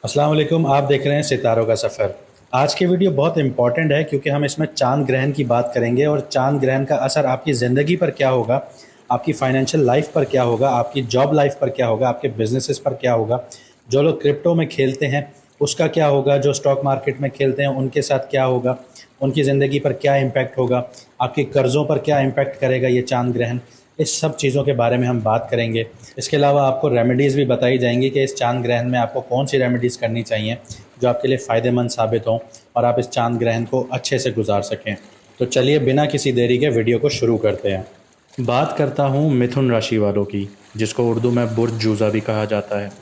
अस्सलाम वालेकुम। आप देख रहे हैं सितारों का सफ़र। आज की वीडियो बहुत इंपॉर्टेंट है क्योंकि हम इसमें चांद ग्रहण की बात करेंगे और चांद ग्रहण का असर आपकी ज़िंदगी पर क्या होगा, आपकी फाइनेंशियल लाइफ पर क्या होगा, आपकी जॉब लाइफ पर क्या होगा, आपके बिजनेसेस पर क्या होगा, जो लोग क्रिप्टो में खेलते हैं उसका क्या होगा, जो स्टॉक मार्केट में खेलते हैं उनके साथ क्या होगा, उनकी ज़िंदगी पर क्या इम्पैक्ट होगा, आपके कर्ज़ों पर क्या इम्पैक्ट करेगा ये चांद ग्रहण। इस सब चीज़ों के बारे में हम बात करेंगे। इसके अलावा आपको रेमेडीज़ भी बताई जाएंगी कि इस चांद ग्रहण में आपको कौन सी रेमेडीज़ करनी चाहिए जो आपके लिए फ़ायदेमंद साबित हों और आप इस चांद ग्रहण को अच्छे से गुजार सकें। तो चलिए बिना किसी देरी के वीडियो को शुरू करते हैं। बात करता हूँ मिथुन राशि वालों की, जिसको उर्दू में बुर्ज जूज़ा भी कहा जाता है।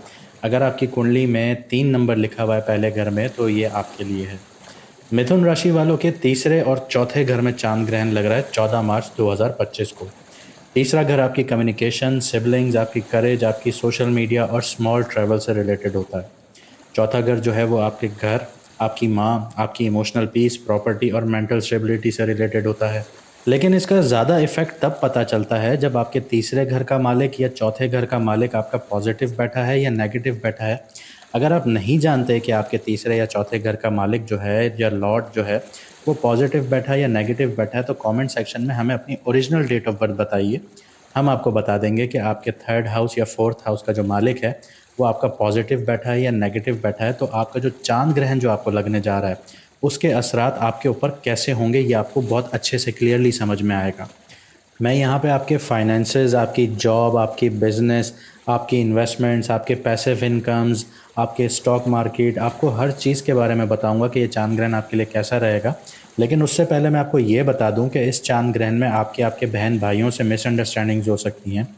अगर आपकी कुंडली में 3 नंबर लिखा हुआ है पहले घर में तो ये आपके लिए है। मिथुन राशि वालों के तीसरे और चौथे घर में चांद ग्रहण लग रहा है 14 मार्च 2025 को। तीसरा घर आपकी कम्युनिकेशन, सिबलिंग्स, आपकी करेज, आपकी सोशल मीडिया और स्मॉल ट्रैवल से रिलेटेड होता है। चौथा घर जो है वो आपके घर, आपकी माँ, आपकी इमोशनल पीस, प्रॉपर्टी और मेंटल स्टेबिलिटी से रिलेटेड होता है। लेकिन इसका ज़्यादा इफ़ेक्ट तब पता चलता है जब आपके तीसरे घर का मालिक या चौथे घर का मालिक आपका पॉजिटिव बैठा है या नेगेटिव बैठा है। अगर आप नहीं जानते कि आपके तीसरे या चौथे घर का मालिक जो है या लॉर्ड जो है वो पॉजिटिव बैठा है या नेगेटिव बैठा है, तो कमेंट सेक्शन में हमें अपनी ओरिजिनल डेट ऑफ बर्थ बताइए। हम आपको बता देंगे कि आपके थर्ड हाउस या फोर्थ हाउस का जो मालिक है वो आपका पॉजिटिव बैठा है या नेगेटिव बैठा है। तो आपका जो चांद ग्रहण जो आपको लगने जा रहा है उसके असरात आपके ऊपर कैसे होंगे ये आपको बहुत अच्छे से क्लियरली समझ में आएगा। मैं यहाँ पे आपके फाइनेंसेस, आपकी जॉब, आपकी बिज़नेस, आपकी इन्वेस्टमेंट्स, आपके पैसिव इनकम्स, आपके स्टॉक मार्केट, आपको हर चीज़ के बारे में बताऊँगा कि ये चांद ग्रहण आपके लिए कैसा रहेगा। लेकिन उससे पहले मैं आपको ये बता दूँ कि इस चांद ग्रहण में आपके बहन भाइयों से मिसअंडरस्टैंडिंग्स हो सकती हैं।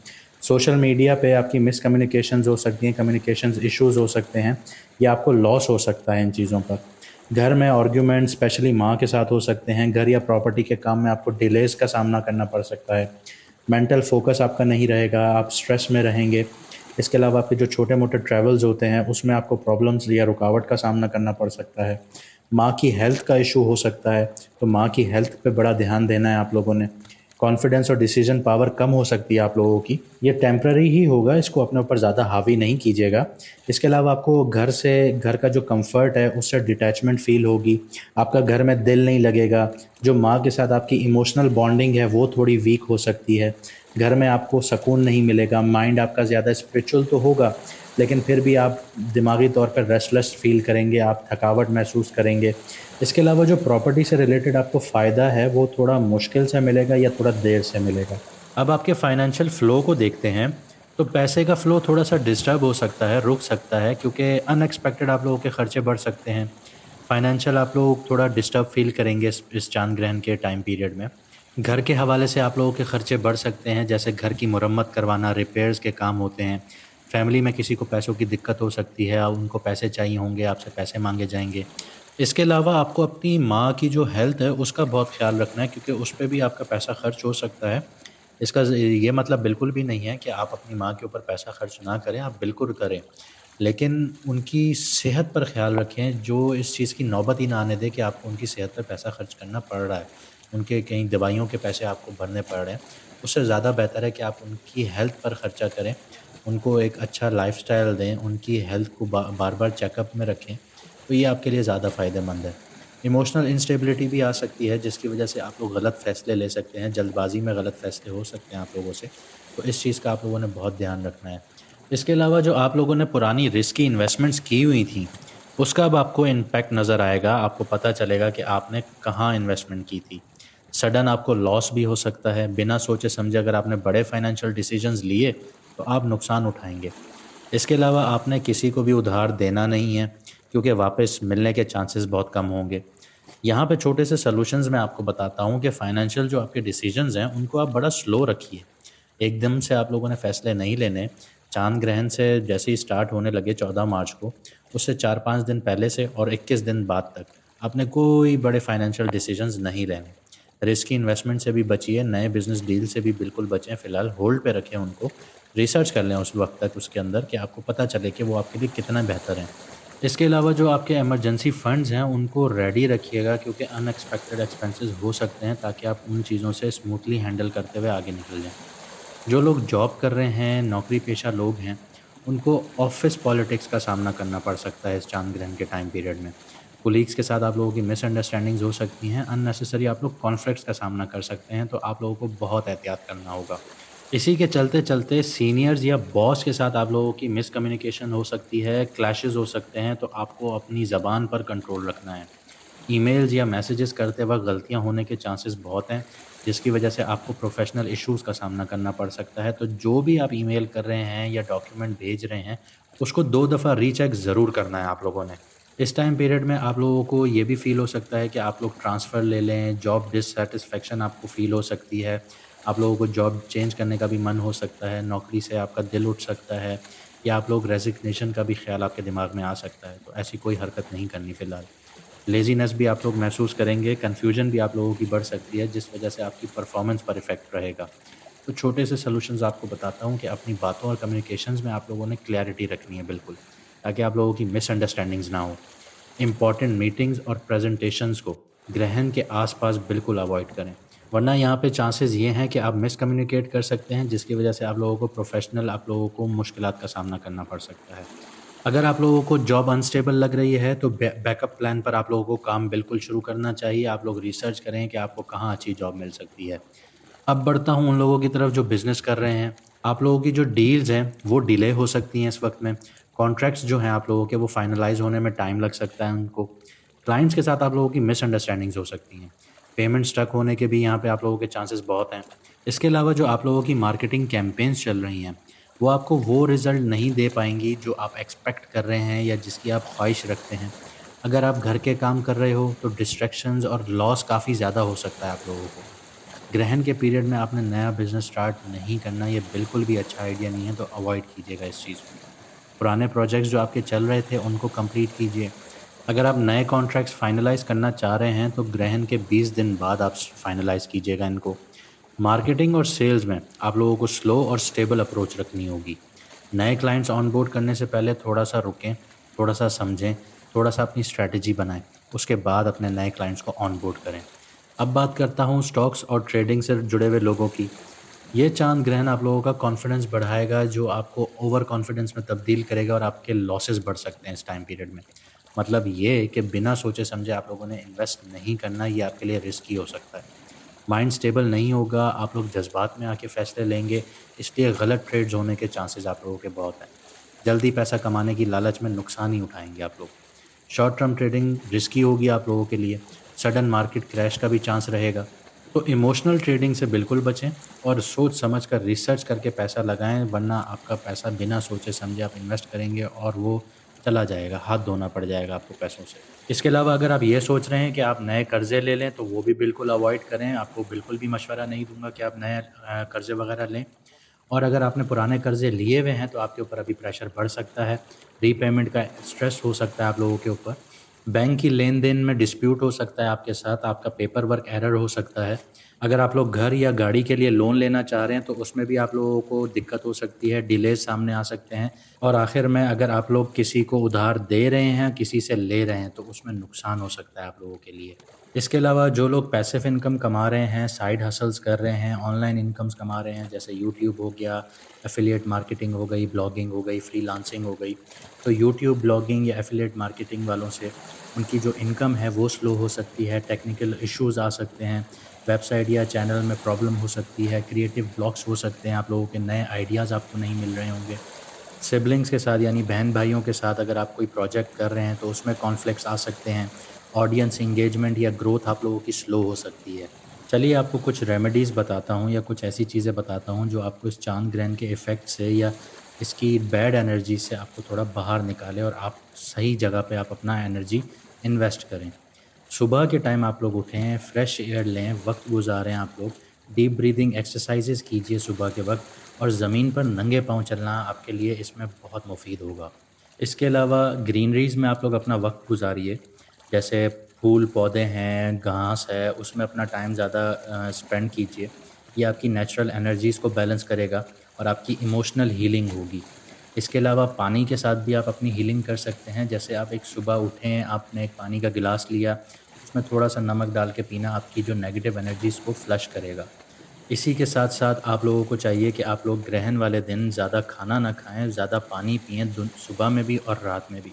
सोशल मीडिया पे आपकी मिसकम्युनिकेशंस हो सकती हैं, कम्युनिकेशंस इश्यूज़ हो सकते हैं या आपको लॉस हो सकता है इन चीज़ों पर। घर में आर्ग्यूमेंट स्पेशली माँ के साथ हो सकते हैं। घर या प्रॉपर्टी के काम में आपको डिलेज़ का सामना करना पड़ सकता है। मेंटल फोकस आपका नहीं रहेगा, आप स्ट्रेस में रहेंगे। इसके अलावा आपके जो छोटे-मोटे ट्रैवल्स होते हैं उसमें आपको प्रॉब्लम्स या रुकावट का सामना करना पड़ सकता है। माँ की हेल्थ का इशू हो सकता है, तो माँ की हेल्थ पे बड़ा ध्यान देना है आप लोगों ने। कॉन्फिडेंस और डिसीजन पावर कम हो सकती है आप लोगों की। ये टेम्पररी ही होगा, इसको अपने ऊपर ज़्यादा हावी नहीं कीजिएगा। इसके अलावा आपको घर का जो कम्फ़र्ट है उससे डिटैचमेंट फ़ील होगी। आपका घर में दिल नहीं लगेगा। जो माँ के साथ आपकी इमोशनल बॉन्डिंग है वो थोड़ी वीक हो सकती है। घर में आपको सुकून नहीं मिलेगा। माइंड आपका ज़्यादा स्पिरिचुअल तो होगा, लेकिन फिर भी आप दिमागी तौर पर रेस्टलेस फ़ील करेंगे, आप थकावट महसूस करेंगे। इसके अलावा जो प्रॉपर्टी से रिलेटेड आपको फ़ायदा है वो थोड़ा मुश्किल से मिलेगा या थोड़ा देर से मिलेगा। अब आपके फाइनेंशियल फ़्लो को देखते हैं, तो पैसे का फ़्लो थोड़ा-सा डिस्टर्ब हो सकता है, रुक सकता है क्योंकि अनएक्सपेक्टेड आप लोगों के खर्चे बढ़ सकते हैं। फाइनेंशियल आप लोग थोड़ा डिस्टर्ब फ़ील करेंगे इस चाँद ग्रहण के टाइम पीरियड में। घर के हवाले से आप लोगों के खर्चे बढ़ सकते हैं, जैसे घर की मरम्मत करवाना, रिपेयर्स के काम होते हैं। फैमिली में किसी को पैसों की दिक्कत हो सकती है, उनको पैसे चाहिए होंगे, आपसे पैसे माँगे जाएँगे। इसके अलावा आपको अपनी माँ की जो हेल्थ है उसका बहुत ख़्याल रखना है क्योंकि उस पे भी आपका पैसा खर्च हो सकता है। इसका ये मतलब बिल्कुल भी नहीं है कि आप अपनी माँ के ऊपर पैसा खर्च ना करें, आप बिल्कुल करें। लेकिन उनकी सेहत पर ख़्याल रखें, जो इस चीज़ की नौबत ही ना आने दें कि आपको उनकी सेहत पे पैसा खर्च करना पड़ रहा है। उनके कहीं दवाइयों के पैसे आपको भरने पड़ रहे हैं। उससे ज़्यादा बेहतर है कि आप उनकी हेल्थ पर खर्चा करें, उनको एक अच्छा लाइफ़स्टाइल दें, उनकी हेल्थ को बार-बार चेकअप में रखें, तो ये आपके लिए ज़्यादा फ़ायदेमंद है। इमोशनल इंस्टेबिलिटी भी आ सकती है जिसकी वजह से आप लोग गलत फ़ैसले ले सकते हैं, जल्दबाज़ी में गलत फ़ैसले हो सकते हैं आप लोगों से, तो इस चीज़ का आप लोगों ने बहुत ध्यान रखना है। इसके अलावा जो आप लोगों ने पुरानी रिस्की इन्वेस्टमेंट्स की हुई थी, उसका अब आपको इम्पैक्ट नज़र आएगा, आपको पता चलेगा कि आपने कहाँ इन्वेस्टमेंट की थी। सडन आपको लॉस भी हो सकता है, बिना सोचे-समझे अगर आपने बड़े फाइनेंशियल डिसीजंस लिए, तो आप नुकसान उठाएँगे। इसके अलावा आपने किसी को भी उधार देना नहीं है, क्योंकि वापस मिलने के चांसेस बहुत कम होंगे। यहाँ पे छोटे से सॉल्यूशंस मैं आपको बताता हूँ कि फाइनेंशियल जो आपके डिसीजंस हैं, उनको आप बड़ा स्लो रखिए। एकदम से आप लोगों ने फैसले नहीं लेने। चाँद ग्रहण से जैसे ही स्टार्ट होने लगे 14 मार्च को, उससे 4-5 दिन पहले से और 21 दिन बाद तक आपने कोई बड़े फाइनेंशियल डिसीजंस नहीं लेने। रिस्की इन्वेस्टमेंट से भी बचिए, नए बिज़नेस डील से भी बिल्कुल बचें, फ़िलहाल होल्ड पे रखें उनको। रिसर्च कर लें उस वक़्त तक उसके अंदर कि आपको पता चले कि वो आपके लिए कितना बेहतर हैं। इसके अलावा जो आपके इमरजेंसी फंड्स हैं, उनको रेडी रखिएगा क्योंकि अनएक्सपेक्टेड एक्सपेंसेस हो सकते हैं, ताकि आप उन चीज़ों से स्मूथली हैंडल करते हुए आगे निकल जाएँ। जो लोग जॉब कर रहे हैं, नौकरी पेशा लोग हैं, उनको ऑफिस पॉलिटिक्स का सामना करना पड़ सकता है इस चांद ग्रहण के टाइम पीरियड में। कोलीग्स के साथ आप लोगों की मिसअंडरस्टैंडिंग्स हो सकती हैं, अननेसेसरी आप लोग कॉन्फ्लिक्ट्स का सामना कर सकते हैं, तो आप लोगों को बहुत एहतियात करना होगा। इसी के चलते-चलते सीनियर्स या बॉस के साथ आप लोगों की मिसकम्युनिकेशन हो सकती है, क्लैशेज़ हो सकते हैं, तो आपको अपनी ज़बान पर कंट्रोल रखना है। ईमेल्स या मैसेजेस करते वक़्त गलतियाँ होने के चांसेस बहुत हैं, जिसकी वजह से आपको प्रोफ़ेशनल इश्यूज़ का सामना करना पड़ सकता है। तो जो भी आप ईमेल कर रहे हैं या डॉक्यूमेंट भेज रहे हैं, उसको 2 दफ़ा रीचेक ज़रूर करना है आप लोगों ने। इस टाइम पीरियड में आप लोगों को ये भी फ़ील हो सकता है कि आप लोग ट्रांसफ़र ले लें, जॉब डिससैटिस्फैक्शन आपको फ़ील हो सकती है। आप लोगों को जॉब चेंज करने का भी मन हो सकता है, नौकरी से आपका दिल उठ सकता है या आप लोग रेज़िग्नेशन का भी ख़्याल आपके दिमाग में आ सकता है। तो ऐसी कोई हरकत नहीं करनी फ़िलहाल। लेज़ीनेस भी आप लोग महसूस करेंगे, कन्फ्यूजन भी आप लोगों की बढ़ सकती है, जिस वजह से आपकी परफ़ॉर्मेंस पर इफ़ेक्ट रहेगा। तो छोटे से सॉल्यूशंस आपको बताता हूँ कि अपनी बातों और कम्युनिकेशंस में आप लोगों ने क्लैरिटी रखनी है बिल्कुल, ताकि आप लोगों की मिसअंडरस्टैंडिंग्स ना हो। इम्पॉर्टेंट मीटिंग्स और प्रेज़ेंटेशंस को ग्रहण के आस-पास बिल्कुल अवॉइड करें, वरना यहाँ पे चांसेस ये हैं कि आप मिसकम्युनिकेट कर सकते हैं, जिसकी वजह से आप लोगों को प्रोफ़ेशनल आप लोगों को मुश्किलात का सामना करना पड़ सकता है। अगर आप लोगों को जॉब अनस्टेबल लग रही है तो बैकअप प्लान पर आप लोगों को काम बिल्कुल शुरू करना चाहिए। आप लोग रिसर्च करें कि आपको कहाँ अच्छी जॉब मिल सकती है। अब बढ़ता हूँ उन लोगों की तरफ जो बिज़नेस कर रहे हैं। आप लोगों की जो डील्स हैं वो डिले हो सकती हैं इस वक़्त में। कॉन्ट्रैक्ट्स जो हैं आप लोगों के वो फाइनलाइज़ होने में टाइम लग सकता है उनको। क्लाइंट्स के साथ आप लोगों की मिसअंडरस्टैंडिंग्स हो सकती हैं। पेमेंट स्टक होने के भी यहाँ पे आप लोगों के चांसेस बहुत हैं। इसके अलावा जो आप लोगों की मार्केटिंग कैम्पेन्स चल रही हैं, वो आपको वो रिज़ल्ट नहीं दे पाएँगी जो आप एक्सपेक्ट कर रहे हैं या जिसकी आप ख़्वाहिश रखते हैं। अगर आप घर के काम कर रहे हो तो डिस्ट्रैक्शंस और लॉस काफ़ी ज़्यादा हो सकता है आप लोगों को। ग्रहण के पीरियड में आपने नया बिज़नेस स्टार्ट नहीं करना, ये बिल्कुल भी अच्छा आइडिया नहीं है, तो अवॉइड कीजिएगा इस चीज़ को। पुराने प्रोजेक्ट्स जो आपके चल रहे थे, उनको कंप्लीट कीजिए। अगर आप नए कॉन्ट्रैक्ट्स फाइनलाइज़ करना चाह रहे हैं, तो ग्रहण के 20 दिन बाद आप फाइनलाइज़ कीजिएगा इनको। मार्केटिंग और सेल्स में आप लोगों को स्लो और स्टेबल अप्रोच रखनी होगी। नए क्लाइंट्स ऑनबोर्ड करने से पहले थोड़ा-सा रुकें, थोड़ा-सा समझें, थोड़ा-सा अपनी स्ट्रैटेजी बनाएँ। उसके बाद अपने नए क्लाइंट्स को ऑनबोर्ड करें। अब बात करता हूँ स्टॉक्स और ट्रेडिंग से जुड़े हुए लोगों की। ये चाँद ग्रहण आप लोगों का कॉन्फिडेंस बढ़ाएगा, जो आपको ओवर कॉन्फिडेंस में तब्दील करेगा और आपके लॉसेस बढ़ सकते हैं इस टाइम पीरियड में। मतलब ये कि बिना सोचे-समझे आप लोगों ने इन्वेस्ट नहीं करना, ये आपके लिए रिस्की हो सकता है। माइंड स्टेबल नहीं होगा, आप लोग जज़्बात में आके फ़ैसले लेंगे, इसलिए गलत ट्रेड्स होने के चांसेस आप लोगों के बहुत हैं। जल्दी पैसा कमाने की लालच में नुकसान ही उठाएँगे आप लोग। शॉर्ट टर्म ट्रेडिंग रिस्की होगी आप लोगों के लिए, सडन मार्केट क्रैश का भी चांस रहेगा। तो इमोशनल ट्रेडिंग से बिल्कुल बचें और सोच समझ कर रिसर्च करके पैसा लगाएँ, वरना आपका पैसा बिना सोचे समझे आप इन्वेस्ट करेंगे और वो चला जाएगा, हाथ धोना पड़ जाएगा आपको पैसों से। इसके अलावा अगर आप ये सोच रहे हैं कि आप नए कर्ज़े ले लें, तो वो भी बिल्कुल अवॉइड करें। आपको बिल्कुल भी मशवरा नहीं दूँगा कि आप नए कर्ज़े वग़ैरह लें। और अगर आपने पुराने कर्ज़े लिए हुए हैं, तो आपके ऊपर अभी प्रेशर बढ़ सकता है, रीपेमेंट का स्ट्रेस हो सकता है आप लोगों के ऊपर। बैंक की लेन-देन में डिस्प्यूट हो सकता है आपके साथ, आपका पेपर वर्क एरर हो सकता है। अगर आप लोग घर या गाड़ी के लिए लोन लेना चाह रहे हैं, तो उसमें भी आप लोगों को दिक्कत हो सकती है, डिलेज़ सामने आ सकते हैं। और आखिर में अगर आप लोग किसी को उधार दे रहे हैं, किसी से ले रहे हैं, तो उसमें नुकसान हो सकता है आप लोगों के लिए। इसके अलावा जो लोग पैसिव इनकम कमा रहे हैं, साइड हसल्स कर रहे हैं, ऑनलाइन इनकम्स कमा रहे हैं, जैसे यूट्यूब हो गया, एफ़िलिएट मार्केटिंग हो गई, ब्लॉगिंग हो गई, फ्रीलांसिंग हो गई। तो यूट्यूब, ब्लॉगिंग या एफ़िलिएट मार्केटिंग वालों से उनकी जो इनकम है वो स्लो हो सकती है, टेक्निकल इश्यूज़ आ सकते हैं, वेबसाइट या चैनल में प्रॉब्लम हो सकती है, क्रिएटिव ब्लॉक्स हो सकते हैं, आप लोगों के नए आइडियाज़ आपको नहीं मिल रहे होंगे। सिबलिंग्स के साथ यानी बहन-भाइयों के साथ अगर आप कोई प्रोजेक्ट कर रहे हैं तो उसमें कॉन्फ्लिक्ट्स आ सकते हैं। ऑडियंस एंगेजमेंट या ग्रोथ आप लोगों की स्लो हो सकती है। चलिए आपको कुछ रेमेडीज़ बताता हूँ या कुछ ऐसी चीज़ें बताता हूँ जो आपको इस चाँद ग्रहण के इफ़ेक्ट से या इसकी बैड एनर्जी से आपको थोड़ा बाहर निकाले और आप सही जगह पे आप अपना एनर्जी इन्वेस्ट करें। सुबह के टाइम आप लोग उठें, फ्रेश एयर लें, वक़्त गुज़ारें आप लोग, डीप ब्रीथिंग एक्सरसाइज़ेज़ कीजिए सुबह के वक़्त और ज़मीन पर नंगे पाँव चलना आपके लिए इसमें बहुत मुफ़ीद होगा। इसके अलावा ग्रीनरीज़ में आप लोग अपना वक़्त गुज़ारिए, जैसे फूल-पौधे हैं, घास है, उसमें अपना टाइम ज़्यादा स्पेंड कीजिए। ये आपकी नेचुरल एनर्जीज़ को बैलेंस करेगा और आपकी इमोशनल हीलिंग होगी। इसके अलावा पानी के साथ भी आप अपनी हीलिंग कर सकते हैं, जैसे आप एक सुबह उठें, आपने एक पानी का गिलास लिया, उसमें थोड़ा-सा नमक डाल के पीना आपकी जो नेगेटिव एनर्जीज़ को फ्लश करेगा। इसी के साथ साथ आप लोगों को चाहिए कि आप लोग ग्रहण वाले दिन ज़्यादा खाना ना खाएं, ज़्यादा पानी पिएं सुबह में भी और रात में भी।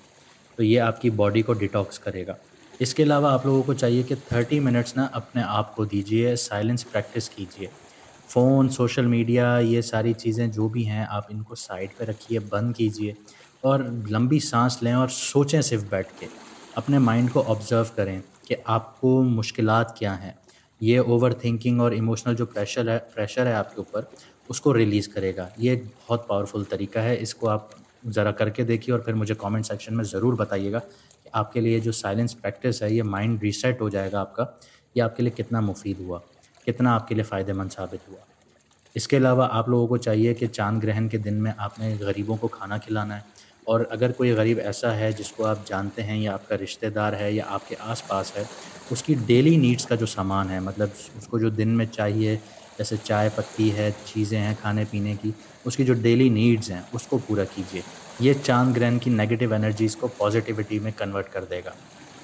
तो ये आपकी बॉडी को डिटॉक्स करेगा। इसके अलावा आप लोगों को चाहिए कि 30 मिनट्स ना अपने आप को दीजिए, साइलेंस प्रैक्टिस कीजिए। फ़ोन, सोशल मीडिया, ये सारी चीज़ें जो भी हैं आप इनको साइड पे रखिए, बंद कीजिए और लंबी साँस लें और सोचें सिर्फ़ बैठ के। अपने माइंड को ऑब्ज़र्व करें कि आपको मुश्किलात क्या हैं। ये ओवरथिंकिंग और इमोशनल जो प्रेशर है आपके ऊपर, उसको रिलीज़ करेगा। ये एक बहुत पावरफुल तरीका है, इसको आप ज़रा करके देखिए और फिर मुझे कमेंट सेक्शन में ज़रूर बताइएगा कि आपके लिए जो साइलेंस प्रैक्टिस है, ये माइंड रीसेट हो जाएगा आपका, ये आपके लिए कितना मुफ़ीद हुआ, कितना आपके लिए फ़ायदेमंद साबित हुआ। इसके अलावा आप लोगों को चाहिए कि चाँद ग्रहण के दिन में आपने गरीबों को खाना खिलाना है और अगर कोई गरीब ऐसा है जिसको आप जानते हैं या आपका रिश्तेदार है या आपके आस-पास है, उसकी डेली नीड्स का जो सामान है मतलब उसको जो दिन में चाहिए, जैसे चाय पत्ती है, चीज़ें हैं खाने-पीने की, उसकी जो डेली नीड्स हैं, उसको पूरा कीजिए। ये चाँद ग्रहण की नेगेटिव एनर्जीज़ को पॉज़िटिविटी में कन्वर्ट कर देगा।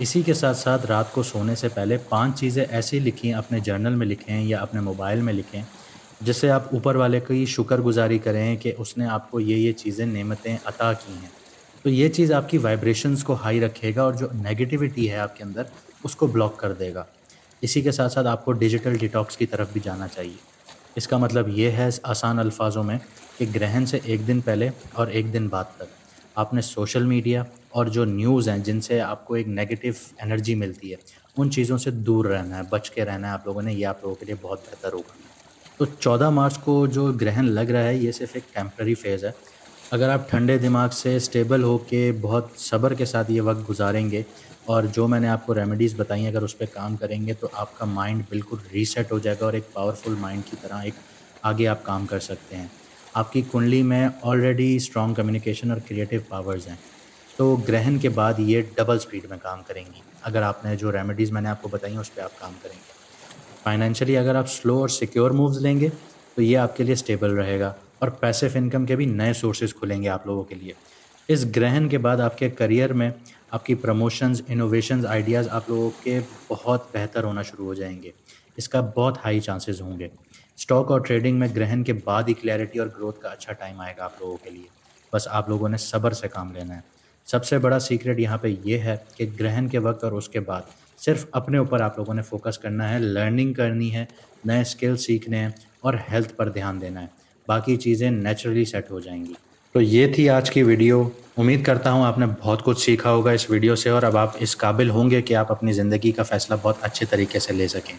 इसी के साथ-साथ रात को सोने से पहले 5 चीज़ें ऐसी लिखिए, अपने जर्नल में लिखें या अपने मोबाइल में लिखें जिससे आप ऊपर वाले की शुक्रगुज़ारी करें कि उसने आपको ये चीज़ें नेमतें अता की हैं। तो ये चीज़ आपकी वाइब्रेशंस को हाई रखेगा और जो नेगेटिविटी है आपके अंदर, उसको ब्लॉक कर देगा। इसी के साथ-साथ आपको डिजिटल डिटॉक्स की तरफ भी जाना चाहिए। इसका मतलब ये है आसान अल्फ़ाज़ों में कि ग्रहण से 1 दिन पहले और 1 दिन बाद तक आपने सोशल मीडिया और जो न्यूज़ हैं जिनसे आपको एक नेगेटिव एनर्जी मिलती है, उन चीज़ों से दूर रहना है, बच के रहना है आप लोगों ने, ये आप लोगों के लिए बहुत बेहतर होगा। तो 14 मार्च को जो ग्रहण लग रहा है ये सिर्फ़ एक टेम्परेरी फ़ेज़ है। अगर आप ठंडे दिमाग से स्टेबल होके बहुत सब्र के साथ ये वक़्त गुज़ारेंगे और जो मैंने आपको रेमेडीज़ बताई हैं अगर उस पे काम करेंगे तो आपका माइंड बिल्कुल रीसेट हो जाएगा और एक पावरफुल माइंड की तरह एक आगे आप काम कर सकते हैं। आपकी कुंडली में ऑलरेडी स्ट्रॉन्ग कम्युनिकेशन और क्रिएटिव पावर्स हैं। तो ग्रहण के बाद ये डबल स्पीड में काम करेंगी, अगर आपने जो रेमेडीज़ मैंने आपको बताई हैं उस पे आप काम करेंगे। फाइनेंशियली अगर आप स्लो और सिक्योर मूव्स लेंगे तो ये आपके लिए स्टेबल रहेगा और पैसिव इनकम के भी नए सोर्सेज खुलेंगे आप लोगों के लिए। इस ग्रहण के बाद आपके करियर में आपकी प्रमोशंस, इनोवेशंस, आइडियाज़ आप लोगों के बहुत बेहतर होना शुरू हो जाएंगे। इसका बहुत हाई चांसेस होंगे। स्टॉक और ट्रेडिंग में ग्रहण के बाद ही क्लैरिटी और ग्रोथ का अच्छा टाइम आएगा आप लोगों के लिए। बस आप लोगों ने सब्र से काम लेना है। सबसे बड़ा सीक्रेट यहाँ पे ये है कि ग्रहण के वक्त और उसके बाद सिर्फ अपने ऊपर आप लोगों ने फोकस करना है, लर्निंग करनी है, नए स्किल सीखने हैं और हेल्थ पर ध्यान देना है। बाकी चीज़ें नेचुरली सेट हो जाएंगी। तो ये थी आज की वीडियो। उम्मीद करता हूँ आपने बहुत कुछ सीखा होगा इस वीडियो से और अब आप इस काबिल होंगे कि आप अपनी ज़िंदगी का फ़ैसला बहुत अच्छे तरीके से ले सकें।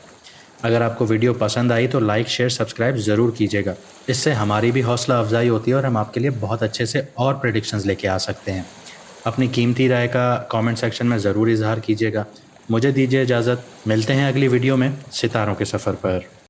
अगर आपको वीडियो पसंद आई तो लाइक, शेयर, सब्सक्राइब ज़रूर कीजिएगा। इससे हमारी भी हौसला अफजाई होती है और हम आपके लिए बहुत अच्छे से और प्रेडिक्शंस लेके आ सकते हैं। अपनी कीमती राय का कमेंट सेक्शन में ज़रूर इज़हार कीजिएगा। मुझे दीजिए इजाज़त, मिलते हैं अगली वीडियो में सितारों के सफ़र पर।